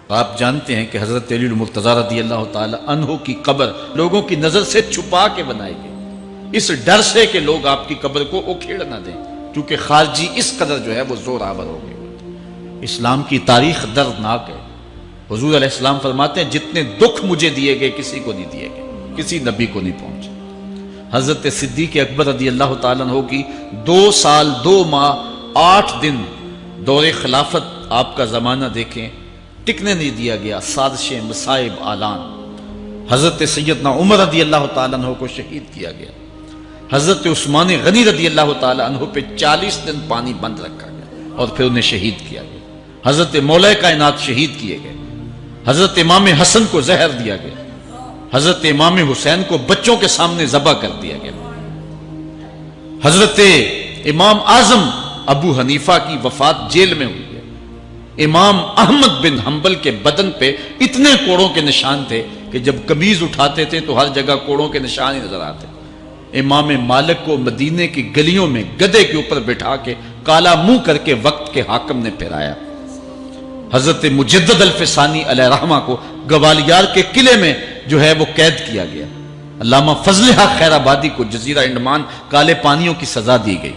آپ جانتے ہیں کہ حضرت علی المرتضیٰ رضی اللہ تعالی عنہ کی قبر لوگوں کی نظر سے چھپا کے بنائی گئی، اس ڈر سے کہ لوگ آپ کی قبر کو اکھیڑ نہ دیں، کیونکہ خارجی اس قدر جو ہے وہ زور آور ہو گئے۔ اسلام کی تاریخ دردناک ہے۔ حضور علیہ السلام فرماتے ہیں جتنے دکھ مجھے دیے گئے کسی کو نہیں دیے گئے، کسی نبی کو نہیں پہنچے۔ حضرت صدیق اکبر رضی اللہ تعالیٰ عنہ کی 2 سال 2 ماہ 8 دن دور خلافت، آپ کا زمانہ دیکھیں، ٹکنے نہیں دیا گیا، سازشیں، مصائب، اعلان۔ حضرت سیدنا عمر رضی اللہ تعالیٰ عنہ کو شہید کیا گیا، حضرت عثمان غنی رضی اللہ تعالیٰ عنہ پہ 40 دن پانی بند رکھا گیا اور پھر انہیں شہید کیا گیا۔ حضرت مولا کائنات شہید کیے گئے، حضرت امام حسن کو زہر دیا گیا، حضرت امام حسین کو بچوں کے سامنے ذبح کر دیا گیا، حضرت امام اعظم ابو حنیفہ کی وفات جیل میں ہوئی ہے، امام احمد بن حنبل کے بدن پہ اتنے کوڑوں کے نشان تھے کہ جب قمیض اٹھاتے تھے تو ہر جگہ کوڑوں کے نشان ہی نظر آتے۔ امام مالک کو مدینے کی گلیوں میں گدھے کے اوپر بٹھا کے کالا منہ کر کے وقت کے حاکم نے پھرایا۔ حضرت مجدد الفسانی علیہ رحمہ کو گوالیار کے قلعے میں جو ہے وہ قید کیا گیا۔ علامہ فضل حق خیر آبادی کو جزیرہ انڈمان کالے پانیوں کی سزا دی گئی۔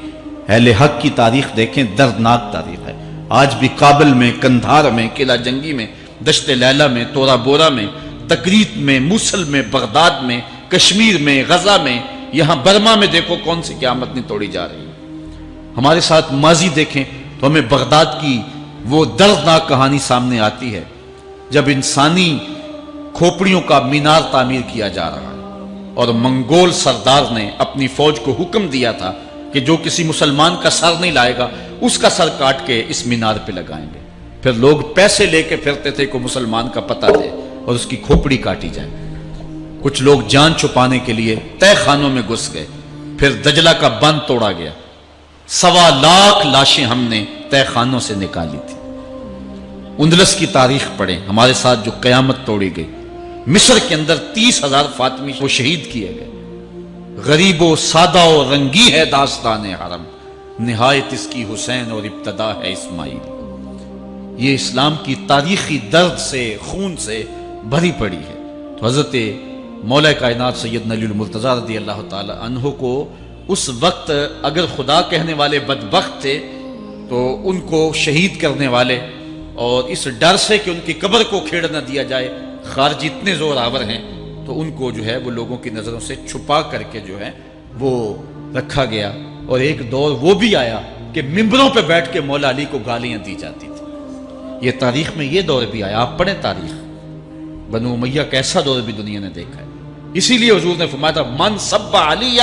اہل حق کی تاریخ دیکھیں، دردناک تاریخ ہے۔ آج بھی کابل میں، کندھار میں، قلعہ جنگی میں، دشت لیلہ میں، تورا بورا میں، تکریت میں، موصل میں، بغداد میں، کشمیر میں، غزہ میں، یہاں برما میں دیکھو کون سی قیامت نہیں توڑی جا رہی ہے۔ ہمارے ساتھ ماضی دیکھیں تو ہمیں بغداد کی وہ دردناک کہانی سامنے آتی ہے جب انسانی کھوپڑیوں کا مینار تعمیر کیا جا رہا ہے اور منگول سردار نے اپنی فوج کو حکم دیا تھا کہ جو کسی مسلمان کا سر نہیں لائے گا اس کا سر کاٹ کے اس مینار پہ لگائیں گے۔ پھر لوگ پیسے لے کے پھرتے تھے کہ مسلمان کا پتہ دے اور اس کی کھوپڑی کاٹی جائے۔ کچھ لوگ جان چھپانے کے لیے تہہ خانوں میں گھس گئے، پھر دجلہ کا بند توڑا گیا، 1.25 لاکھ لاشیں ہم نے تہہ خانوں سے نکالی تھی۔ اندلس کی تاریخ پڑھیں، ہمارے ساتھ جو قیامت توڑی گئی۔ مصر کے اندر 30,000 فاطمی کو شہید کیے گئے۔ غریب و سادہ و رنگی ہے داستان حرم، نہایت اس کی حسین اور ابتدا ہے اسماعیل۔ یہ اسلام کی تاریخی درد سے، خون سے بھری پڑی ہے۔ تو حضرت مولا کائنات سیدنا علی المرتضیٰ رضی اللہ تعالی عنہ کو اس وقت اگر خدا کہنے والے بدبخت تھے تو ان کو شہید کرنے والے اور اس ڈر سے کہ ان کی قبر کو کھیڑ نہ دیا جائے خارجی اتنے زور آور ہیں، تو ان کو جو ہے وہ لوگوں کی نظروں سے چھپا کر کے جو ہے وہ رکھا گیا۔ اور ایک دور وہ بھی آیا کہ ممبروں پہ بیٹھ کے مولا علی کو گالیاں دی جاتی تھی۔ یہ تاریخ میں یہ دور بھی آیا، آپ پڑھیں تاریخ، بنو امیہ کا ایسا دور بھی دنیا نے دیکھا ہے۔ اسی لیے حضور نے فرمایا تھا من سب علی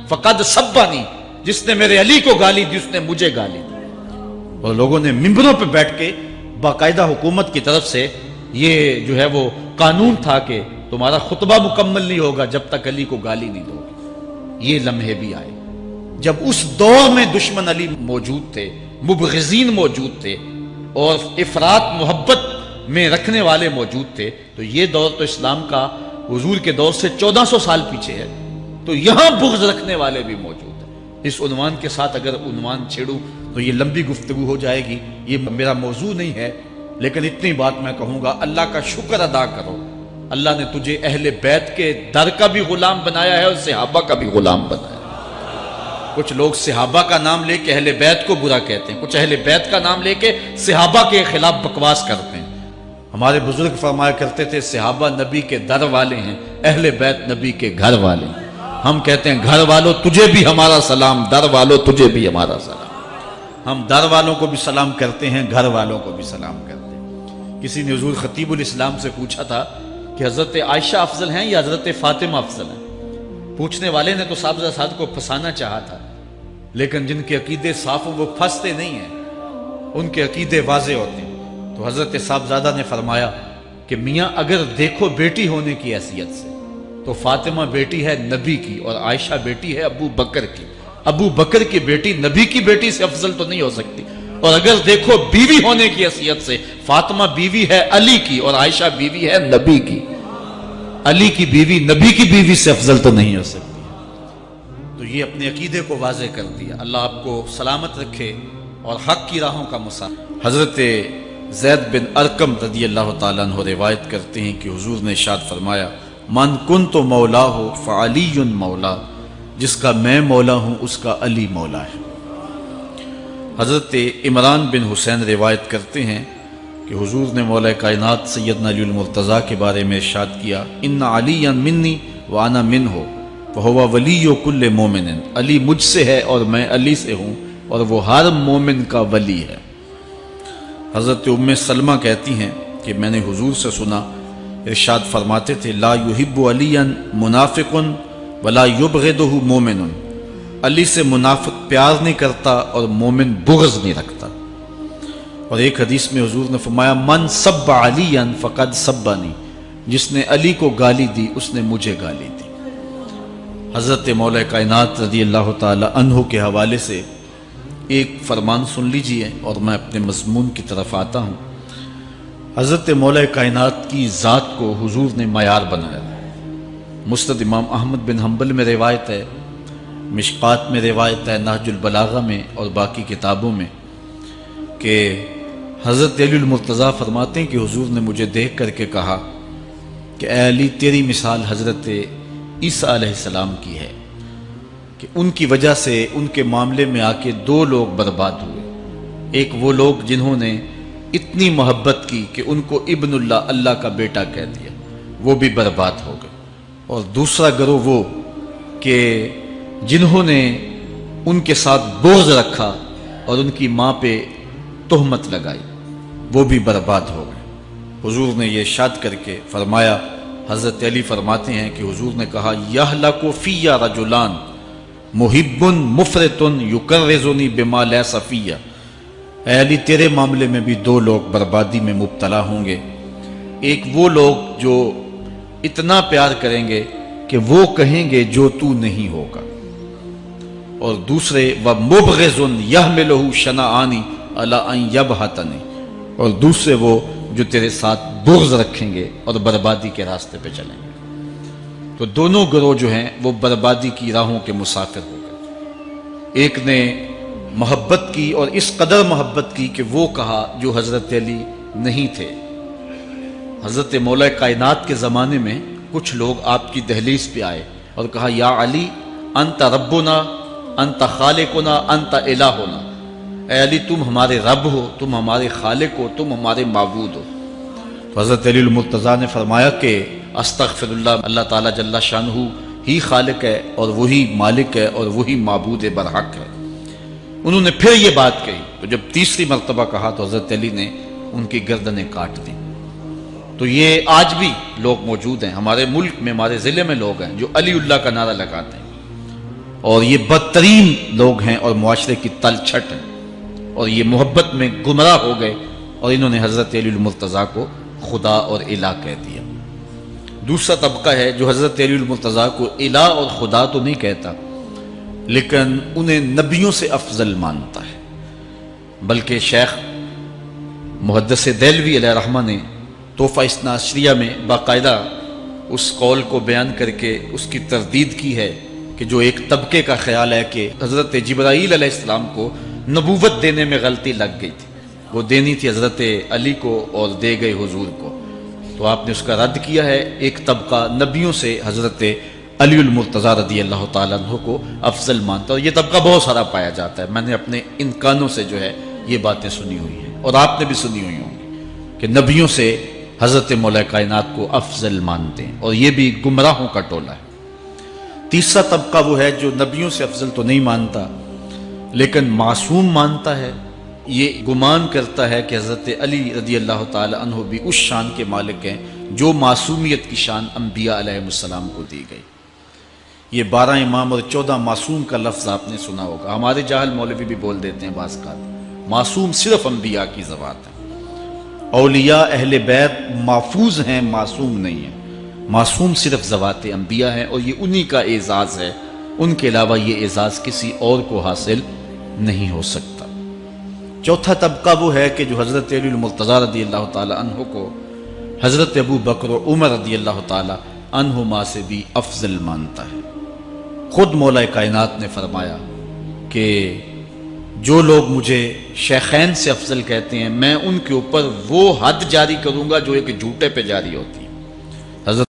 فقد سبانی، جس نے میرے علی کو گالی دی اس نے مجھے گالی دی۔ اور لوگوں نے ممبروں پہ بیٹھ کے باقاعدہ حکومت کی طرف سے یہ جو ہے وہ قانون تھا کہ تمہارا خطبہ مکمل نہیں ہوگا جب تک علی کو گالی نہیں دو گے۔ یہ لمحے بھی آئے جب اس دور میں دشمن علی موجود تھے، مبغضین موجود تھے اور افراط محبت میں رکھنے والے موجود تھے۔ تو یہ دور تو اسلام کا حضور کے دور سے 1400 سال پیچھے ہے، تو یہاں بغض رکھنے والے بھی موجود ہیں۔ اس عنوان کے ساتھ اگر عنوان چھیڑوں تو یہ لمبی گفتگو ہو جائے گی، یہ میرا موضوع نہیں ہے، لیکن اتنی بات میں کہوں گا، اللہ کا شکر ادا کرو، اللہ نے تجھے اہل بیت کے در کا بھی غلام بنایا ہے اور صحابہ کا بھی غلام بنایا ہے۔ کچھ لوگ صحابہ کا نام لے کے اہل بیت کو برا کہتے ہیں، کچھ اہل بیت کا نام لے کے صحابہ کے خلاف بکواس کرتے ہیں۔ ہمارے بزرگ فرمایا کرتے تھے صحابہ نبی کے در والے ہیں، اہل بیت نبی کے گھر والے ہیں۔ ہم کہتے ہیں گھر والوں تجھے بھی ہمارا سلام، در والوں تجھے بھی ہمارا سلام۔ ہم در والوں کو بھی سلام کرتے ہیں، گھر والوں کو بھی سلام کرتے ہیں۔ کسی نے حضور خطیب الاسلام سے پوچھا تھا کہ حضرت عائشہ افضل ہیں یا حضرت فاطمہ افضل ہیں؟ پوچھنے والے نے تو صاحبزادہ کو پھنسانا چاہا تھا، لیکن جن کے عقیدے صاف ہوں وہ پھنستے نہیں ہیں، ان کے عقیدے واضح ہوتے ہیں۔ تو حضرت صاحبزادہ نے فرمایا کہ میاں اگر دیکھو بیٹی ہونے کی حیثیت سے تو فاطمہ بیٹی ہے نبی کی اور عائشہ بیٹی ہے ابو بکر کی۔ ابو بکر کی بیٹی نبی کی بیٹی سے افضل تو نہیں ہو سکتی۔ اور اگر دیکھو بیوی ہونے کی حیثیت سے فاطمہ بیوی ہے علی کی اور عائشہ بیوی ہے نبی کی۔ علی کی بیوی نبی کی بیوی سے افضل تو نہیں ہو سکتی۔ تو یہ اپنے عقیدے کو واضح کر دیا۔ اللہ آپ کو سلامت رکھے اور حق کی راہوں کا مسافر۔ حضرت زید بن ارقم رضی اللہ تعالیٰ عنہ روایت کرتے ہیں کہ حضور نے ارشاد فرمایا من کنت مولا ہو فعلی مولا، جس کا میں مولا ہوں اس کا علی مولا ہے۔ حضرت عمران بن حسین روایت کرتے ہیں کہ حضور نے مولا کائنات سیدنا علی المرتضیٰ کے بارے میں ارشاد کیا ان علی منی وانا منہ فہو ولی کل مومن، علی مجھ سے ہے اور میں علی سے ہوں اور وہ ہر مومن کا ولی ہے۔ حضرت ام سلمہ کہتی ہیں کہ میں نے حضور سے سنا ارشاد فرماتے تھے لا یحب علی منافق ولا یبغضہ مومن، علی سے منافق پیار نہیں کرتا اور مومن بغض نہیں رکھتا۔ اور ایک حدیث میں حضور نے فرمایا من سب علی فقد سبنی، جس نے علی کو گالی دی اس نے مجھے گالی دی۔ حضرت مولا کائنات رضی اللہ تعالی عنہ کے حوالے سے ایک فرمان سن لیجئے اور میں اپنے مضمون کی طرف آتا ہوں۔ حضرت مولا کائنات کی ذات کو حضور نے معیار بنایا۔ مسند امام احمد بن حنبل میں روایت ہے، مشکات میں روایت ہے، نہج البلاغہ میں اور باقی کتابوں میں کہ حضرت علی المرتضیٰ فرماتے ہیں کہ حضور نے مجھے دیکھ کر کے کہا کہ اے علی تیری مثال حضرت عیسیٰ علیہ السلام کی ہے کہ ان کی وجہ سے ان کے معاملے میں آ کے دو لوگ برباد ہوئے، ایک وہ لوگ جنہوں نے اتنی محبت کی کہ ان کو ابن اللہ، اللہ کا بیٹا کہہ دیا، وہ بھی برباد ہو گئے، اور دوسرا گروہ وہ کہ جنہوں نے ان کے ساتھ بغض رکھا اور ان کی ماں پہ تہمت لگائی، وہ بھی برباد ہو گئے۔ حضور نے یہ ارشاد کر کے فرمایا، حضرت علی فرماتے ہیں کہ حضور نے کہا یہلک فی رجلان محب مفرط یکرزنی بما لیس فی، اے علی تیرے معاملے میں بھی دو لوگ بربادی میں مبتلا ہوں گے، ایک وہ لوگ جو اتنا پیار کریں گے کہ وہ کہیں گے جو تو نہیں ہوگا، اور دوسرے ومبغض یحملہ شنآن علی ان یبہتنی، اور دوسرے وہ جو تیرے ساتھ بغض رکھیں گے اور بربادی کے راستے پہ چلیں گے۔ تو دونوں گروہ جو ہیں وہ بربادی کی راہوں کے مسافر ہو گئے۔ ایک نے محبت کی اور اس قدر محبت کی کہ وہ کہا جو حضرت علی نہیں تھے۔ حضرت مولا کائنات کے زمانے میں کچھ لوگ آپ کی دہلیز پہ آئے اور کہا یا علی انت ربنا انت خالقنا انت الہنا، اے علی تم ہمارے رب ہو، تم ہمارے خالق ہو، تم ہمارے معبود ہو۔ تو حضرت علی المرتضیٰ نے فرمایا کہ استغفر اللہ، اللہ تعالیٰ جل شانہ ہی خالق ہے اور وہی مالک ہے اور وہی معبود برحق ہے۔ انہوں نے پھر یہ بات کہی، تو جب تیسری مرتبہ کہا تو حضرت علی نے ان کی گردنیں کاٹ دی۔ تو یہ آج بھی لوگ موجود ہیں ہمارے ملک میں، ہمارے ضلع میں لوگ ہیں جو علی اللہ کا نعرہ لگاتے ہیں، اور یہ بدترین لوگ ہیں اور معاشرے کی تل چھٹ ہیں، اور یہ محبت میں گمراہ ہو گئے اور انہوں نے حضرت علی المرتضیٰ کو خدا اور الہ کہہ دیا۔ دوسرا طبقہ ہے جو حضرت علی المرتضیٰ کو الہ اور خدا تو نہیں کہتا، لیکن انہیں نبیوں سے افضل مانتا ہے۔ بلکہ شیخ محدث دہلوی علیہ رحمہ نے تحفہ اثنا عشریہ میں باقاعدہ اس قول کو بیان کر کے اس کی تردید کی ہے کہ جو ایک طبقے کا خیال ہے کہ حضرت جبرائیل علیہ السلام کو نبوت دینے میں غلطی لگ گئی تھی، وہ دینی تھی حضرت علی کو اور دے گئے حضور کو، تو آپ نے اس کا رد کیا ہے۔ ایک طبقہ نبیوں سے حضرت علی المرتضیٰ رضی اللہ تعالیٰ عنہ کو افضل مانتا ہے، اور یہ طبقہ بہت سارا پایا جاتا ہے۔ میں نے اپنے ان کانوں سے جو ہے یہ باتیں سنی ہوئی ہیں، اور آپ نے بھی سنی ہوئی ہوں گی کہ نبیوں سے حضرت مولا کائنات کو افضل مانتے ہیں، اور یہ بھی گمراہوں کا ٹولہ ہے۔ تیسرا طبقہ وہ ہے جو نبیوں سے افضل تو نہیں مانتا لیکن معصوم مانتا ہے، یہ گمان کرتا ہے کہ حضرت علی رضی اللہ تعالی عنہ بھی اس شان کے مالک ہیں جو معصومیت کی شان انبیاء علیہ السلام کو دی گئی۔ یہ 12 امام اور 14 معصوم کا لفظ آپ نے سنا ہوگا، ہمارے جاہل مولوی بھی بول دیتے ہیں بعض کا، معصوم صرف انبیاء کی ذوات ہے۔ اولیاء اہل بیت محفوظ ہیں، معصوم نہیں ہیں۔ معصوم صرف ذوات انبیاء ہیں، اور یہ انہی کا اعزاز ہے، ان کے علاوہ یہ اعزاز کسی اور کو حاصل نہیں ہو سکتا۔ چوتھا طبقہ وہ ہے کہ جو حضرت علی المرتضیٰ رضی اللہ تعالی عنہ کو حضرت ابو بکر و عمر رضی اللہ تعالی عنہما سے بھی افضل مانتا ہے۔ خود مولا کائنات نے فرمایا کہ جو لوگ مجھے شیخین سے افضل کہتے ہیں، میں ان کے اوپر وہ حد جاری کروں گا جو ایک جھوٹے پہ جاری ہوتی ہے۔ حضرت